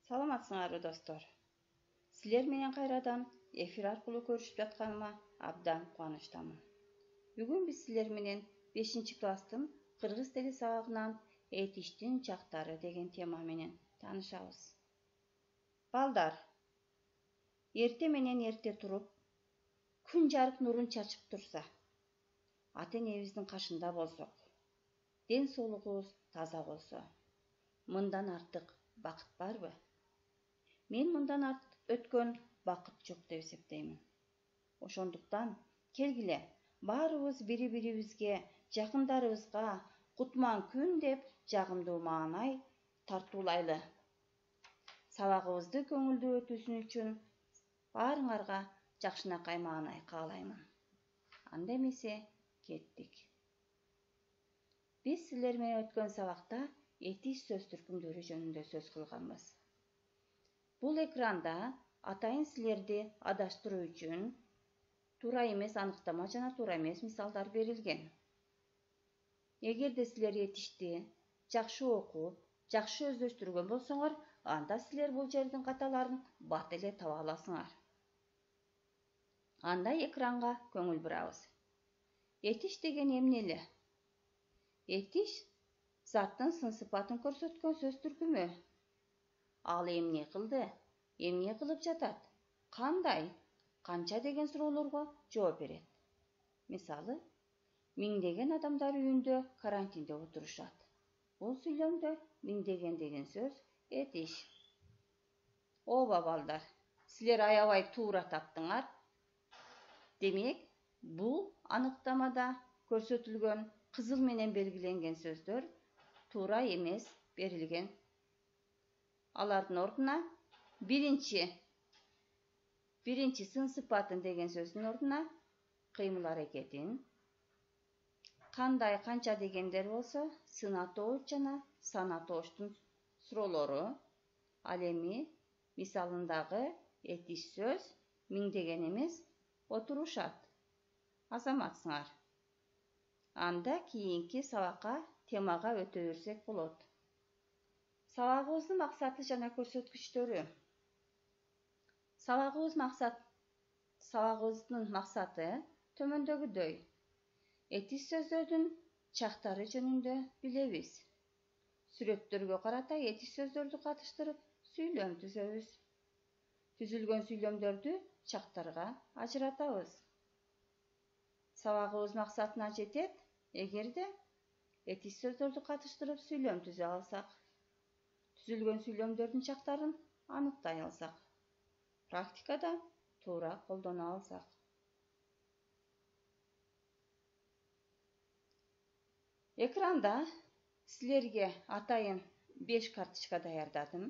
Саламатсыңарбы достор. Силер менен кайрадан эфир аркылуу көрүшүп жатканыма абдан кубанычтамын. Бүгүн биз силер менен 5-класстын кыргыз тили сабагынан этиштин чактары деген тема менен таанышабыз. Балдар, эрте менен эрте туруп, күн жарык нурун чачып турса, ата-энебиздин кашында болсок, ден соолугубуз таза болсо, мындан артык бакыт барбы? Мен мындан өткөн бакыт жок деп эсептеймин. Ошондуктан келгиле баарыбыз бири-бирибизге, жакындарыбызга кутман күн деп жагымдуу маанай тартуулайлы. Сабагыбызды көңүлдүү өтүүсүн үчүн баарыңарга жакшынакай маанай каалаймын. Анда эмесе кеттик. Биз силер менен өткөн сабакта этиш сөз түркүмдөрү жөнүндө сөз кылганбыз. Бул экранда атайын силерди адаштыруу үчүн туура эмес аныктама жана туура эмес мисалдар берилген. Эгерде силер этишти жакшы окуп, жакшы өздөштүргөн болсоңор, анда силер бул жердин каталарын бат эле таба аласыңар. Анда экранга көңүл бурабыз. Этиш деген эмне эле? Этиш заттын сын-сыпатын көрсөткөн сөз түркүмү. Ал эмне кылды, эмне кылып жатат, кандай, канча деген суроолорго жооп берет. Мисалы, миңдеген адамдар үйүндө карантинде отурушат. Бул сүйлөмдө миңдеген деген сөз этиш. Ооба балдар, силер аябай туура таптыңар. Демек, бул аныктамада көрсөтүлгөн кызыл менен белгиленген сөздөр туура эмес берилген. Алардын ордуна биринчи сын-сыпатын деген сөздүн ордуна кыймыл аракетин, кандай, канча дегендер болсо сын атооч жана сан атоочтун суроолору. Ал эми мисалындагы этиш сөз миңдеген эмес отурушат. Азаматсыңар. Анда кийинки сабакка темага өтө берсек болот. Сабагыбыздын максаты жана көрсөткүчтөрү. Сабагыбыздын максаты төмөндөгүдөй. Этиш сөздөрдүн чактары жөнүндө билебиз. Сүрөттөргө карата этиш сөздөрдү катыштырып сүйлөм түзөбүз. Түзүлгөн сүйлөмдөрдү чактарга ажыратабыз. Сабагыбыз максатына жетет, эгерде этиш сөздөрдү катыштырып сүйлөм түзө алсак. Түзүлгөн сүйлөмдөрдүн чактарын аныктай алсак. Практикада туура колдоно алсак. Экранда силерге атайын 5 карточка даярдадым.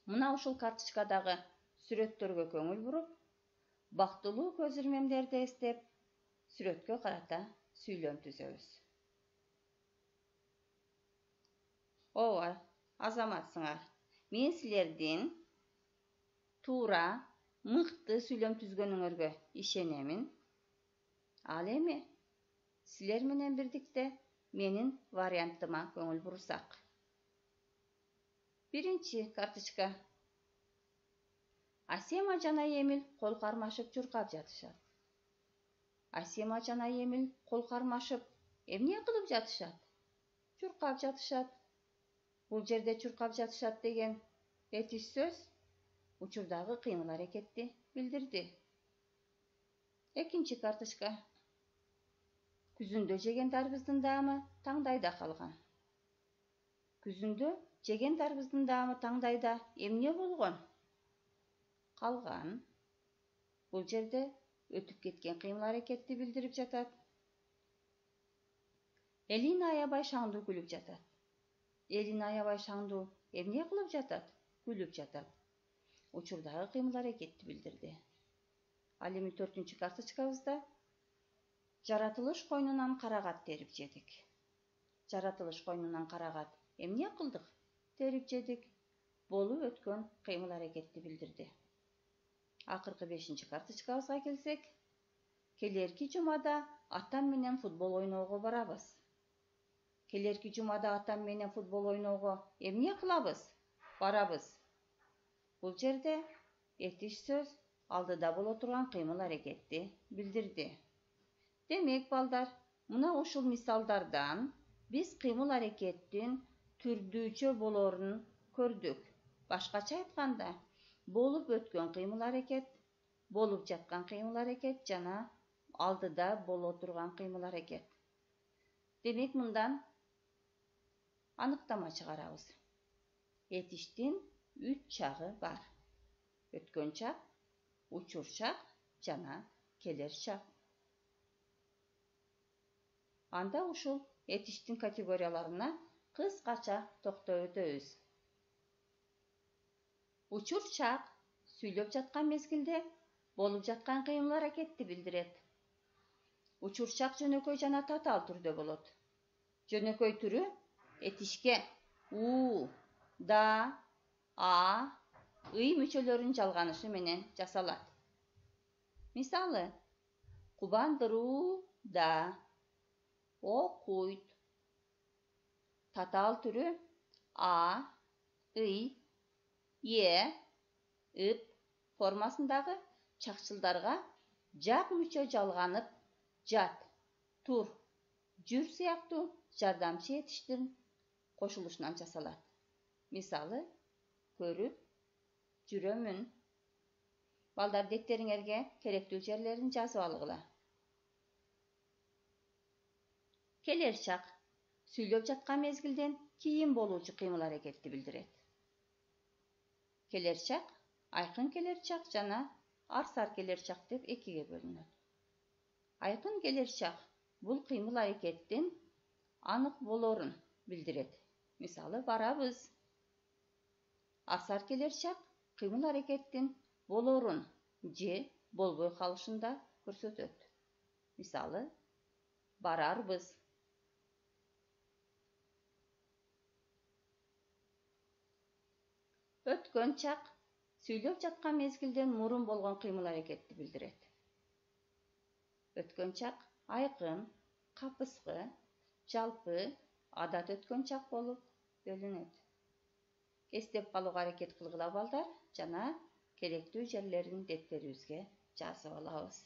Мына ушул карточкадагы сүрөттөргө көңүл буруп, бактылуу көз ирмемдерди эстеп, сүрөткө карата сүйлөм түзөбүз. Ооба, азаматсыңар. Мен силердин туура, мыкты сүйлөм түзгөнүңөргө ишенемин. Ал эми силер менен бирдикте менин вариантыма көңүл бурсак. Биринчи карточка. Асема жана Эмил кол кармашып чуркап жатышат. Асема жана Эмил кол кармашып эмне кылып жатышат? Чуркап жатышат. Бул жерде чуркап жатышат деген этиш сөз учурдагы кыймыл аракетти билдирди. Экинчи карточка. Күзүндө жеген дарбыздын даамы таңдайда калган. Күзүндө жеген дарбыздын даамы таңдайда эмне болгон? Калган. Бул жерде өтүп кеткен кыймыл аракетти билдирип жатат. Элина аябай шаңдуу күлүп жатат. Элина аябай шаңдуу эмне кылып жатат? Күлүп жатат. Учурдагы кыймыл аракетти билдирди. Ал эми 4-чү карточкабызда жаратылыш койнунан карагат терип жедик. Жаратылыш койнунан карагат эмне кылдык? Терип жедик. Болуп өткөн кыймыл аракетти билдирди. Акыркы 5-чи карточкабызга келсек, келерки жумада атам менен футбол ойноого барабыз. Келерки жумада атам менен футбол ойноого эмне кылабыз? барабыз. Бул жерде этиш сөз алдыда боло турган кыймыл аракетти билдирди. Демек балдар, мына ушул мисалдардан биз кыймыл аракеттин түрдүүчө болорун көрдүк. Башкача айтканда, болуп өткөн кыймыл аракет, болуп жаткан кыймыл аракет жана алдыда боло турган кыймыл аракет. Демек мындан аныктама чыгарабыз. Этиштин 3 чагы бар. Өткөн чак, учур чак жана келер чак. Анда ушул этиштин категорияларына кыскача токтоп өтөбүз. Учур чак сүйлөп жаткан мезгилде болуп жаткан кыймыл аракетти билдирет. Учур чак жөнөкөй жана татаал түрдө болот. Жөнөкөй түрү этишке у, да, а, ый мүчөлөрүнүн жалганышы менен жасалат. Мисалы, кубандырууда, окуйт. Татаал түрү а, ый, е, ып формасындагы чакчылдарга жак мүчө жалганып жат, тур, жүр сыяктуу жардамчы этиштин кошулушунан жасалат. Мисалы, көрүп, жүрөмүн. Балдар, деттериңерге керектүү жерлерин жазып алгыла. Келер чак сүйлөп жаткан мезгилден кийин болуучу кыймыл аракетти билдирет. Келер чак, айкын келер чак жана арсар келер чак деп экиге бөлүнөт. Айкын келер чак бул кыймыл аракеттин анык болорун билдирет. Мисалы, барабыз. Арсар келер чак кыймыл аракеттин болорун же болбой калышын да көрсөтөт. Мисалы, барарбыз. Өткөн чак сүйлөп жаткан мезгилден мурун болгон кыймыл аракетти билдирет. Өткөн чак айкын, капыскы, жалпы, адат өткөн чак болуп бөлүнөт. Эстеп калууга аракет кылгыла балдар жана керектүү жерлерин деттерибизге жазып алабыз.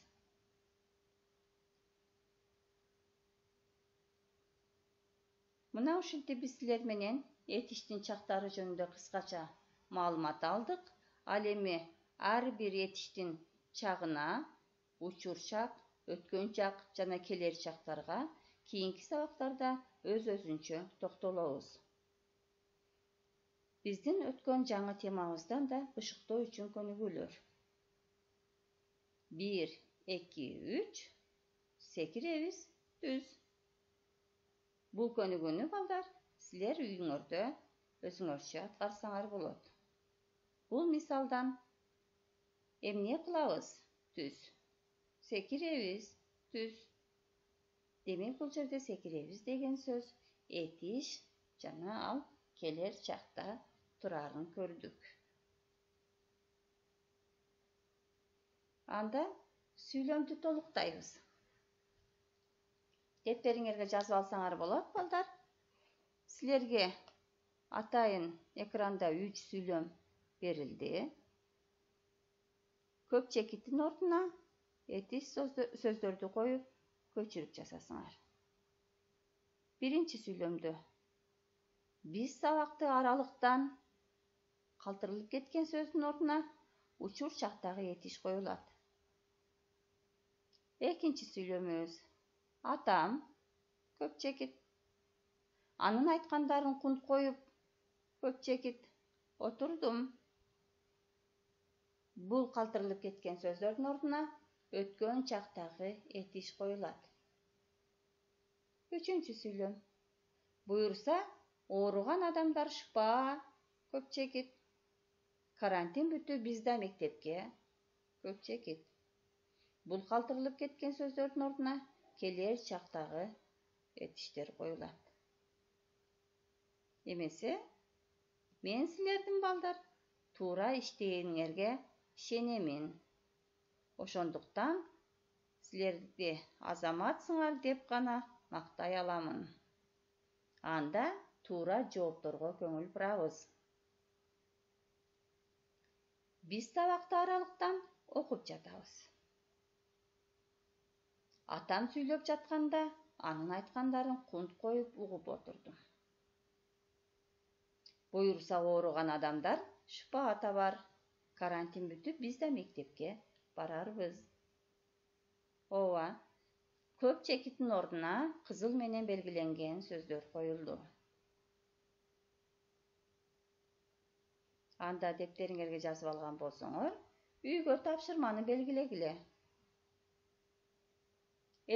Мына ушинтип биз силер менен этиштин чактары жөнүндө кыскача маалымат алдык. Ал эми ар бир этиштин чагына, учур чак, өткөн чак жана келер чактарга кийинки сабактарда өз-өзүнчө токтолобуз. Биздин өткөн жаңы темабыздан да бышыктоо үчүн көнүгүүлөр. 1, 2, 3 секиребиз, түз. Бул көнүгүүнү балдар силер үйүңөрдө өзүңөрчө аткарсаңар болот. Бул мисалдан эмне кылабыз? Түз. Секиребиз, түз. Демек бул жерде секиребиз деген сөз этиш жана ал келер чакта турарын көрдүк. Анда сүйлөмдү толуктайбыз. Деттериңерге жазып алсаңар болот, балдар. Силерге атайын экранда 3 сүйлөм берилди. Көп чекиттин ордуна этиш сөздөрдү коюп көчүрүп жасасыңар. Биринчи сүйлөмдө биз сабакты аралыктан калтырылып кеткен сөздүн ордуна учур чактагы этиш коюлат. Экинчи сүйлөмүбүз атам көп чекит. Анын айткандарын кунт коюп көп чекит. Отурдум. Бул калтырылып кеткен сөздөрдүн ордуна өткөн чактагы этиш коюлат. Үчүнчү сүйлөм. Буюрса, ооруган адамдар шыпа көп чекит. Карантин бүтүп биз да мектепке көп чекит. Бул калтырылып кеткен сөздөрдүн ордуна келер чактагы этиштер коюлат. Эмесе, мен силердин балдар туура иштегениңерге ишенемин. Ошондуктан силерди азаматсыңар деп гана мактай аламын. Анда туура жоопторго көңүл бурабыз. биз табакты аралыктан окуп жатабыз. Атам сүйлөп жатканда анын айткандарын кунт коюп угуп отурдум. Буйруса ооруган адамдар шпа табар. Карантин бүтүп биз да мектепке барарбыз. Ооба, көп чекиттин ордуна кызыл менен белгиленген сөздөр коюлду. Анда дептериңерге жазып алган болсоңор, үйгө тапшырманы белгилегиле.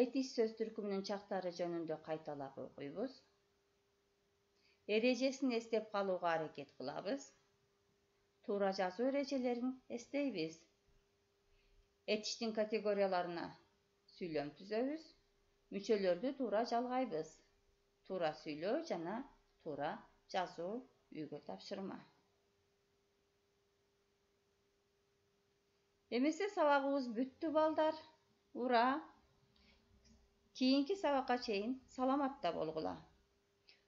Этис сөз түркүмүнүн чактары жөнүндө кайталап окуйбуз. Эрежесин эстеп калууга аракет кылабыз. Туура жазуу эрежелерин эстейбиз. Этиштин категорияларына сүйлөм түзөбүз. Мүчөлөрдү туура жалгайбыз. Туура сүйлөө жана туура жазуу үйгө тапшырма. Эмесе сабагыбыз бүттү балдар. Ура! Кийинки сабакка чейин саламатта болгула.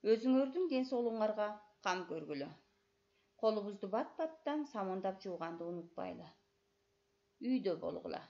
Өзүңөрдүн ден соолугуңарга кам көргүлө. Колубузду бат-баттан самындап жууганды унутпайлы. Үйдө болгула.